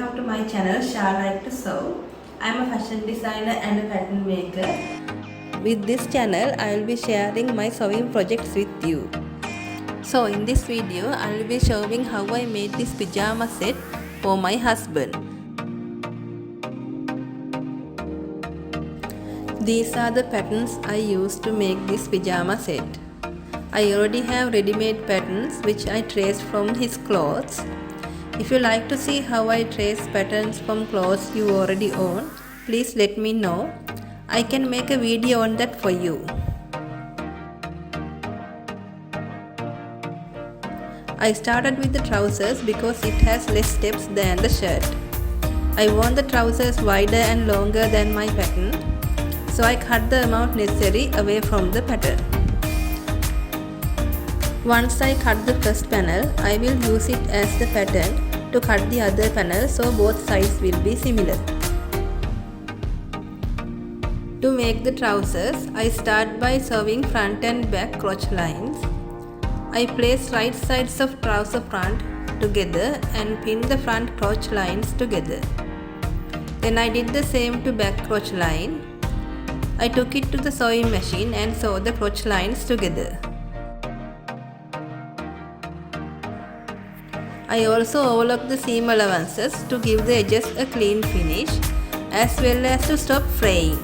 welcome to my channel Shah Like to Sew. I am a fashion designer and a pattern maker. With this channel, I will be sharing my sewing projects with you. So in this video, I will be showing how I made this pajama set for my husband. These are the patterns I used to make this pajama set. I already have ready-made patterns which I traced from his clothes. If you like to see how I trace patterns from clothes you already own, please let me know. I can make a video on that for you. I started with the trousers because it has less steps than the shirt. I want the trousers wider and longer than my pattern, so I cut the amount necessary away from the pattern. Once I cut the first panel, I will use it as the pattern to cut the other panel so both sides will be similar. To make the trousers, I start by sewing front and back crotch lines. I place right sides of trouser front together and pin the front crotch lines together. Then I did the same to back crotch line. I took it to the sewing machine and sewed the crotch lines together. I also overlock the seam allowances to give the edges a clean finish as well as to stop fraying.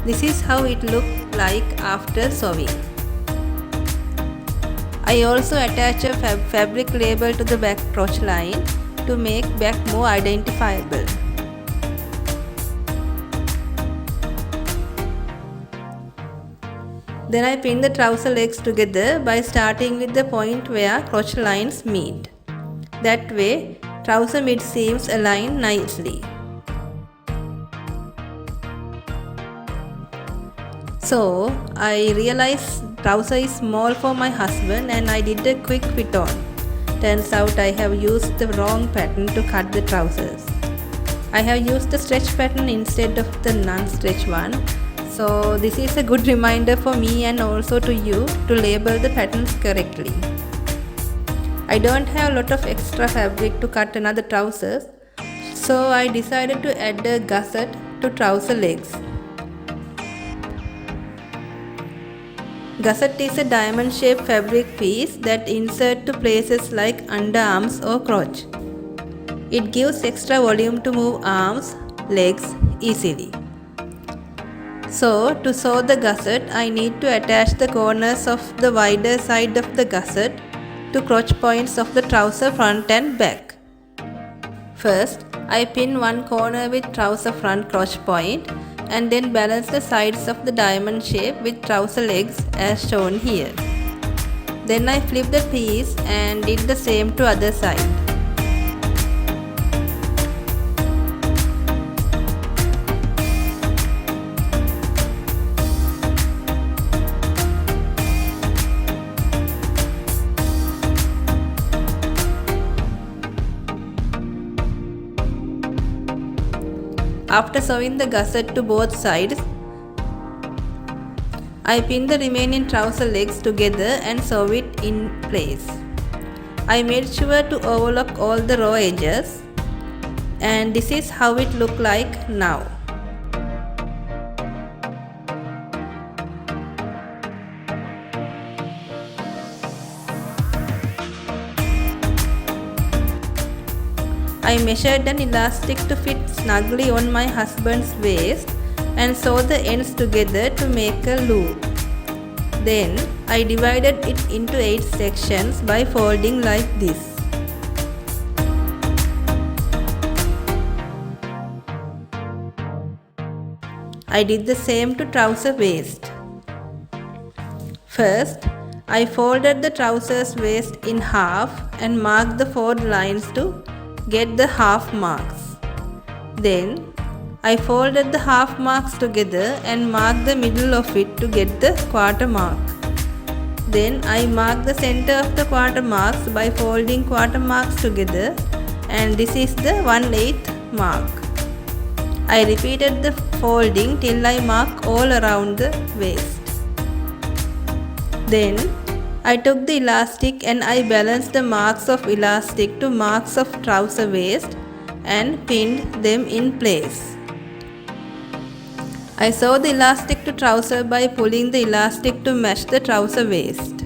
This is how it looked like after sewing. I also attach a fabric label to the back crotch line to make back more identifiable. Then I pin the trouser legs together by starting with the point where crotch lines meet. That way, trouser mid seams align nicely. So, I realized trouser is small for my husband and I did a quick fit on. Turns out I have used the wrong pattern to cut the trousers. I have used the stretch pattern instead of the non-stretch one. So, this is a good reminder for me and also to you to label the patterns correctly. I don't have a lot of extra fabric to cut another trousers, so I decided to add a gusset to trouser legs. Gusset is a diamond-shaped fabric piece that insert to places like underarms or crotch. It gives extra volume to move arms, legs easily. So, to sew the gusset, I need to attach the corners of the wider side of the gusset to crotch points of the trouser front and back. First, I pin one corner with trouser front crotch point and then balance the sides of the diamond shape with trouser legs as shown here. Then I flip the piece and did the same to other side. After sewing the gusset to both sides, I pin the remaining trouser legs together and sew it in place. I made sure to overlock all the raw edges, and this is how it looks like now. I measured an elastic to fit snugly on my husband's waist and sewed the ends together to make a loop. Then I divided it into 8 sections by folding like this. I did the same to trouser waist. First, I folded the trouser's waist in half and marked the fold lines to get the half marks. Then I folded the half marks together and marked the middle of it to get the quarter mark. Then I marked the center of the quarter marks by folding quarter marks together, and this is the 1/8 mark. I repeated the folding till I mark all around the waist. Then I took the elastic and I balanced the marks of elastic to marks of trouser waist and pinned them in place. I sewed the elastic to trouser by pulling the elastic to match the trouser waist.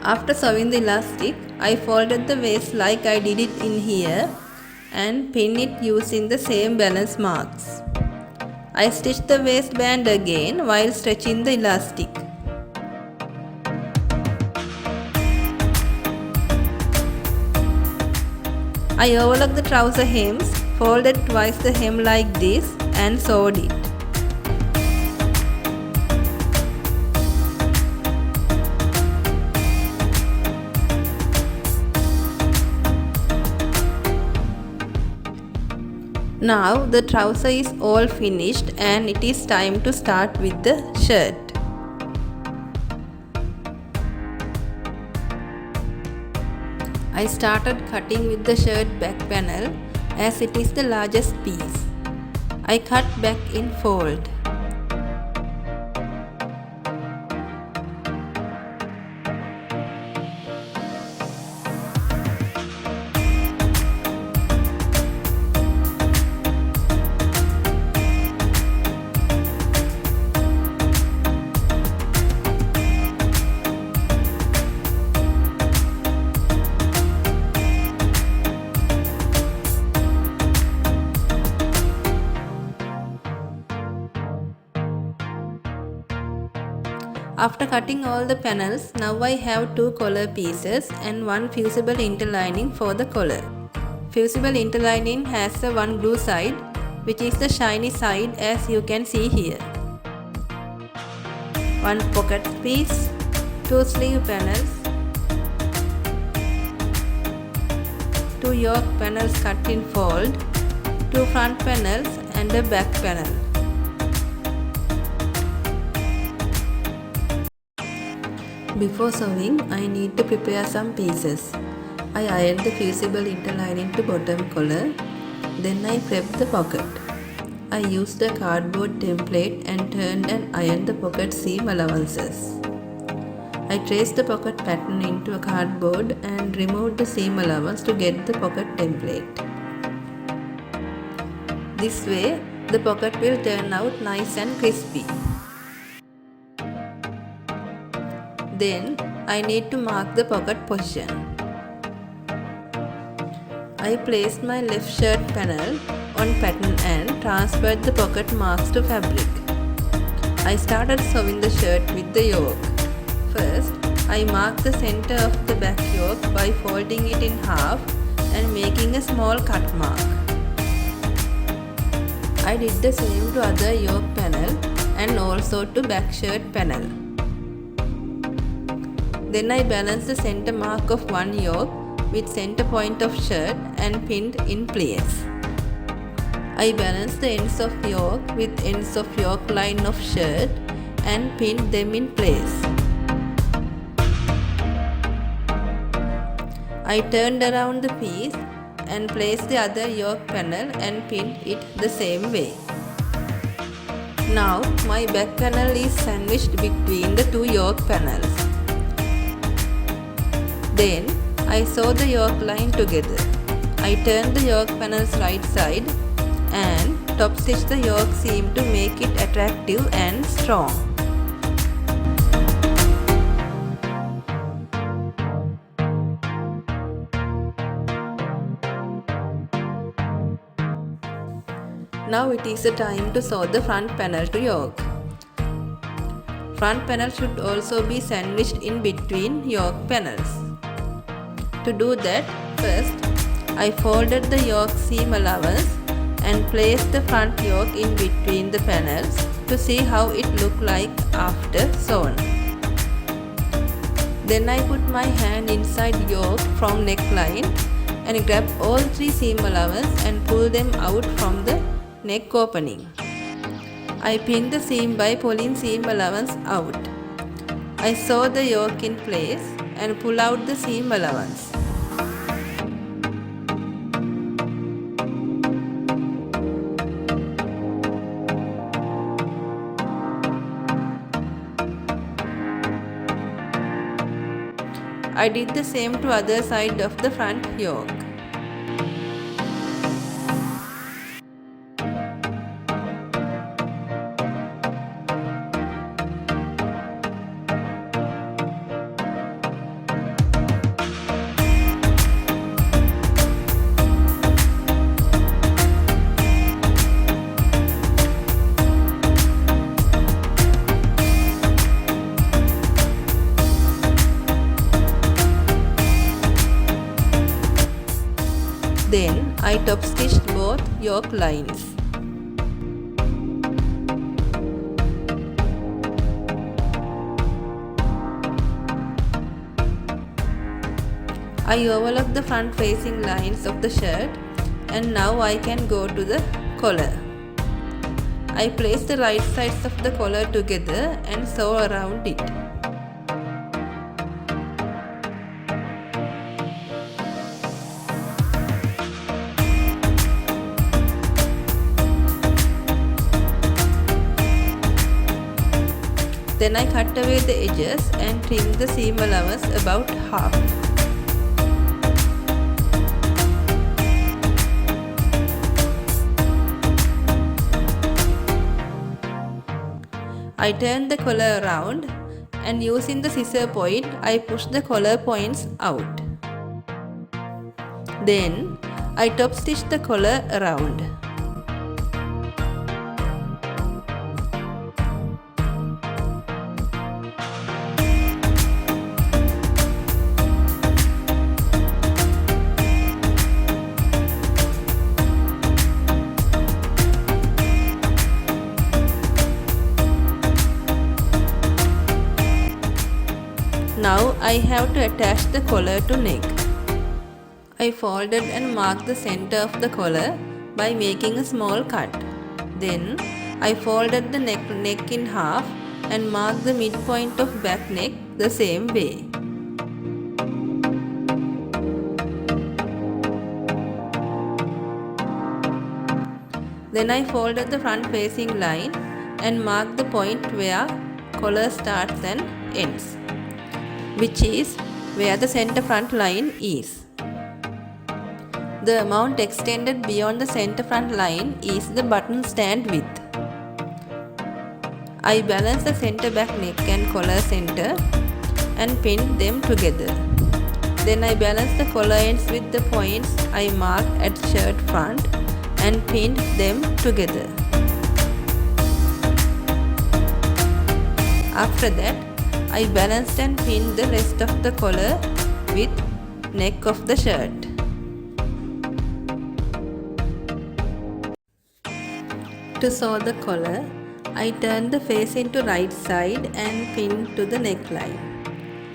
After sewing the elastic, I folded the waist like I did it in here and pinned it using the same balance marks. I stitched the waistband again while stretching the elastic. I overlocked the trouser hems, folded twice the hem like this and sewed it. Now the trouser is all finished and it is time to start with the shirt. I started cutting with the shirt back panel as it is the largest piece. I cut back in fold. After cutting all the panels, now I have two collar pieces and one fusible interlining for the collar. Fusible interlining has a one blue side, which is the shiny side as you can see here. One pocket piece, two sleeve panels, two yoke panels cut in fold, two front panels and a back panel. Before sewing, I need to prepare some pieces. I ironed the fusible interlining to bottom collar, then I prepped the pocket. I used a cardboard template and turned and ironed the pocket seam allowances. I traced the pocket pattern into a cardboard and removed the seam allowance to get the pocket template. This way, the pocket will turn out nice and crispy. Then I need to mark the pocket position. I placed my left shirt panel on pattern and transferred the pocket marks to fabric. I started sewing the shirt with the yoke. First, I marked the center of the back yoke by folding it in half and making a small cut mark. I did the same to other yoke panel and also to back shirt panel. Then I balanced the center mark of one yoke with center point of shirt and pinned in place. I balanced the ends of yoke with ends of yoke line of shirt and pinned them in place. I turned around the piece and placed the other yoke panel and pinned it the same way. Now my back panel is sandwiched between the two yoke panels. Then I sew the yoke line together. I turn the yoke panel's right side and top stitch the yoke seam to make it attractive and strong. Now it is the time to sew the front panel to yoke. Front panel should also be sandwiched in between yoke panels. To do that, first I folded the yoke seam allowance and placed the front yoke in between the panels to see how it looked like after sewn. Then I put my hand inside yoke from neckline and grab all three seam allowance and pull them out from the neck opening. I pinned the seam by pulling seam allowance out. I sew the yoke in place and pull out the seam allowance. I did the same to other side of the front yoke. Then I top stitched both yoke lines. I overlocked the front facing lines of the shirt, and now I can go to the collar. I place the right sides of the collar together and sew around it. Then I cut away the edges and trim the seam allowance about half. I turn the collar around and using the scissor point I push the collar points out. Then I top stitch the collar around. Now I have to attach the collar to neck. I folded and marked the center of the collar by making a small cut. Then I folded the neck in half and marked the midpoint of back neck the same way. Then I folded the front facing line and marked the point where collar starts and ends, which is where the center front line is. The amount extended beyond the center front line is the button stand width. I balance the center back neck and collar center and pin them together. Then I balance the collar ends with the points I marked at shirt front and pinned them together. After that, I balanced and pinned the rest of the collar with neck of the shirt. To sew the collar, I turn the face into right side and pin to the neckline.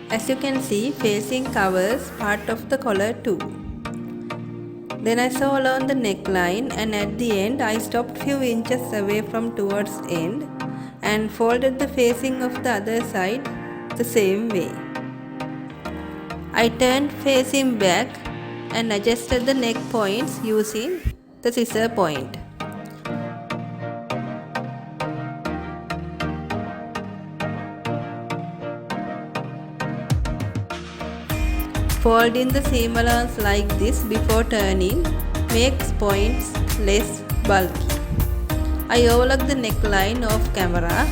As you can see, facing covers part of the collar too. Then I sew along the neckline, and at the end I stopped few inches away from towards end and folded the facing of the other side the same way. I turned facing back and adjusted the neck points using the scissor point. Fold in the seam allowance like this before turning makes points less bulky. I overlock the neckline off camera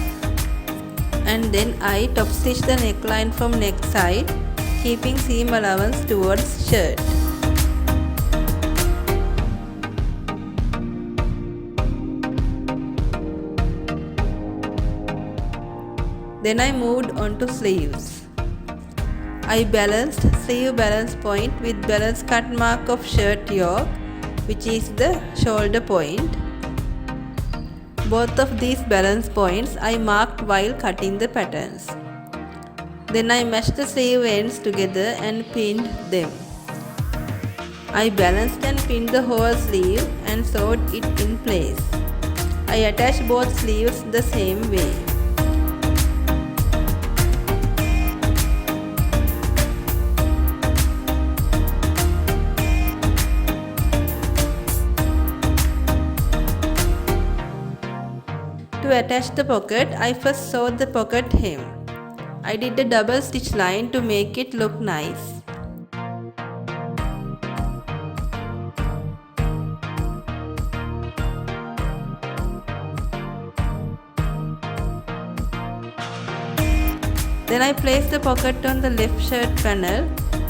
and then I top stitch the neckline from neck side, keeping seam allowance towards shirt. Then I moved on to sleeves. I balanced sleeve balance point with balance cut mark of shirt yoke, which is the shoulder point. Both of these balance points I marked while cutting the patterns. Then I meshed the sleeve ends together and pinned them. I balanced and pinned the whole sleeve and sewed it in place. I attached both sleeves the same way. To attach the pocket, I first sewed the pocket hem. I did a double stitch line to make it look nice. Then I placed the pocket on the left shirt panel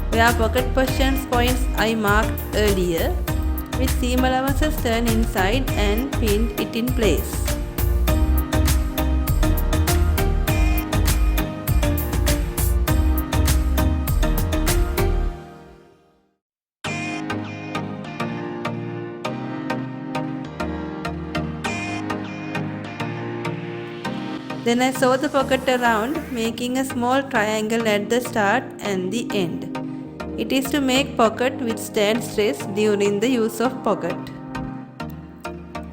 where pocket positions points I marked earlier with seam allowances turned inside and pinned it in place. Then I sew the pocket around, making a small triangle at the start and the end. It is to make pocket withstand stress during the use of pocket.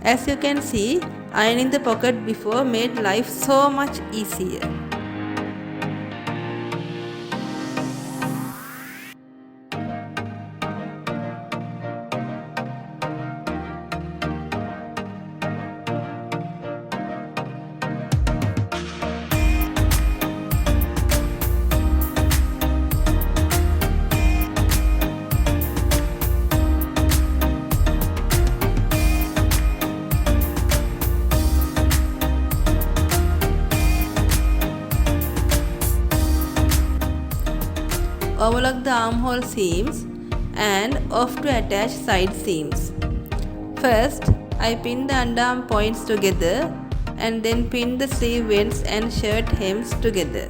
As you can see, ironing the pocket before made life so much easier. Overlock the armhole seams and off to attach side seams. First, I pin the underarm points together and then pin the sleeve ends and shirt hems together.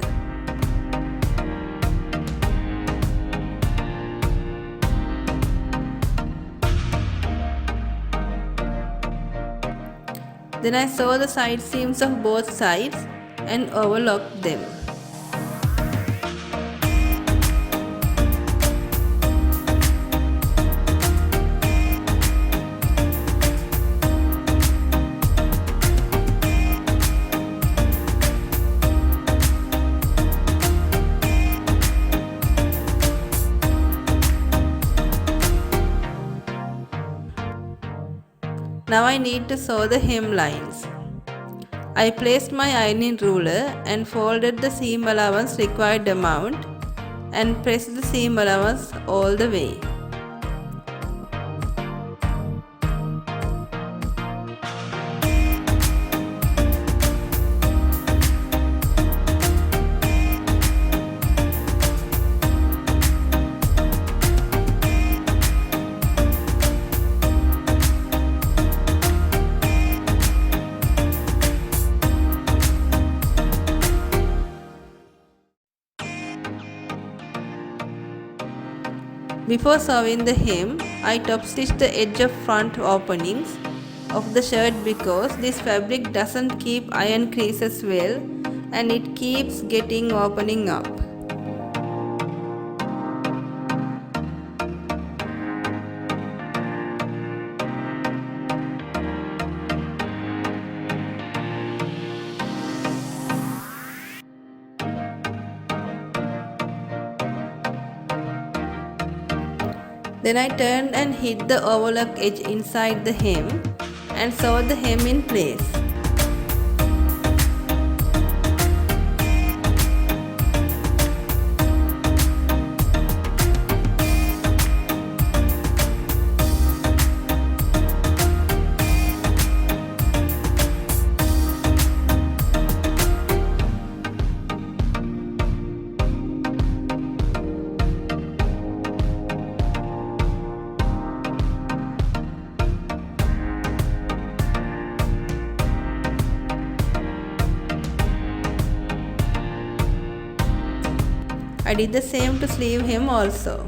Then I sew the side seams of both sides and overlock them. Now I need to sew the hem lines. I placed my ironing ruler and folded the seam allowance required amount and pressed the seam allowance all the way. Before sewing the hem, I top stitched the edge of front openings of the shirt because this fabric doesn't keep iron creases well and it keeps getting opening up. Then I turned and hid the overlock edge inside the hem and sewed the hem in place. I did the same to sleeve hem also.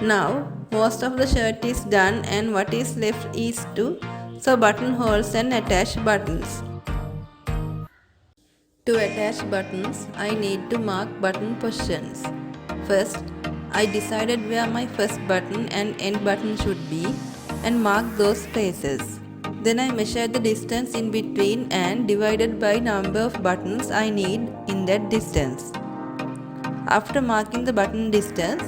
Now, most of the shirt is done and what is left is to sew buttonholes and attach buttons. To attach buttons, I need to mark button positions. First, I decided where my first button and end button should be and marked those places. Then I measured the distance in between and divided by number of buttons I need in that distance. After marking the button distance,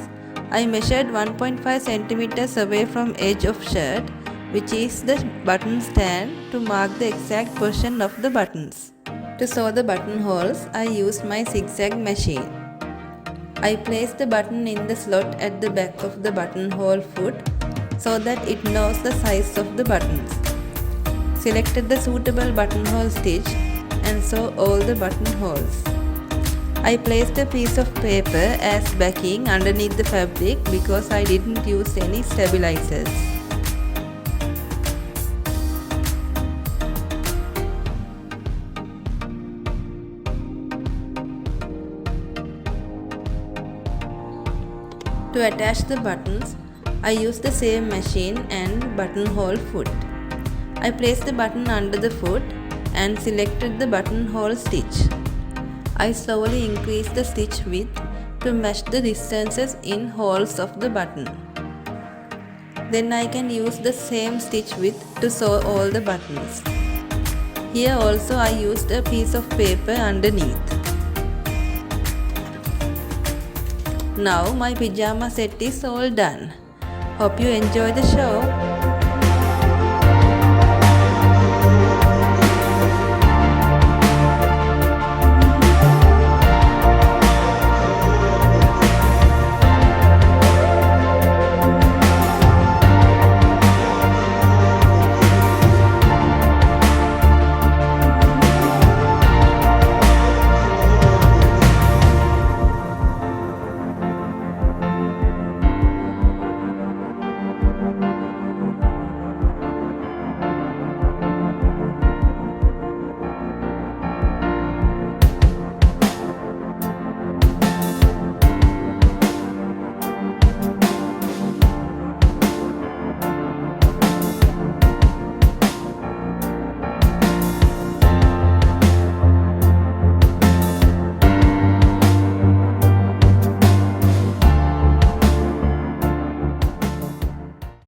I measured 1.5 centimeters away from edge of shirt, which is the button stand, to mark the exact position of the buttons. To sew the buttonholes, I used my zigzag machine. I placed the button in the slot at the back of the buttonhole foot so that it knows the size of the buttons. Selected the suitable buttonhole stitch and sew all the buttonholes. I placed a piece of paper as backing underneath the fabric because I didn't use any stabilizers. To attach the buttons, I used the same machine and buttonhole foot. I placed the button under the foot and selected the buttonhole stitch. I slowly increased the stitch width to match the distances in holes of the button. Then I can use the same stitch width to sew all the buttons. Here also I used a piece of paper underneath. Now my pyjama set is all done. Hope you enjoy the show.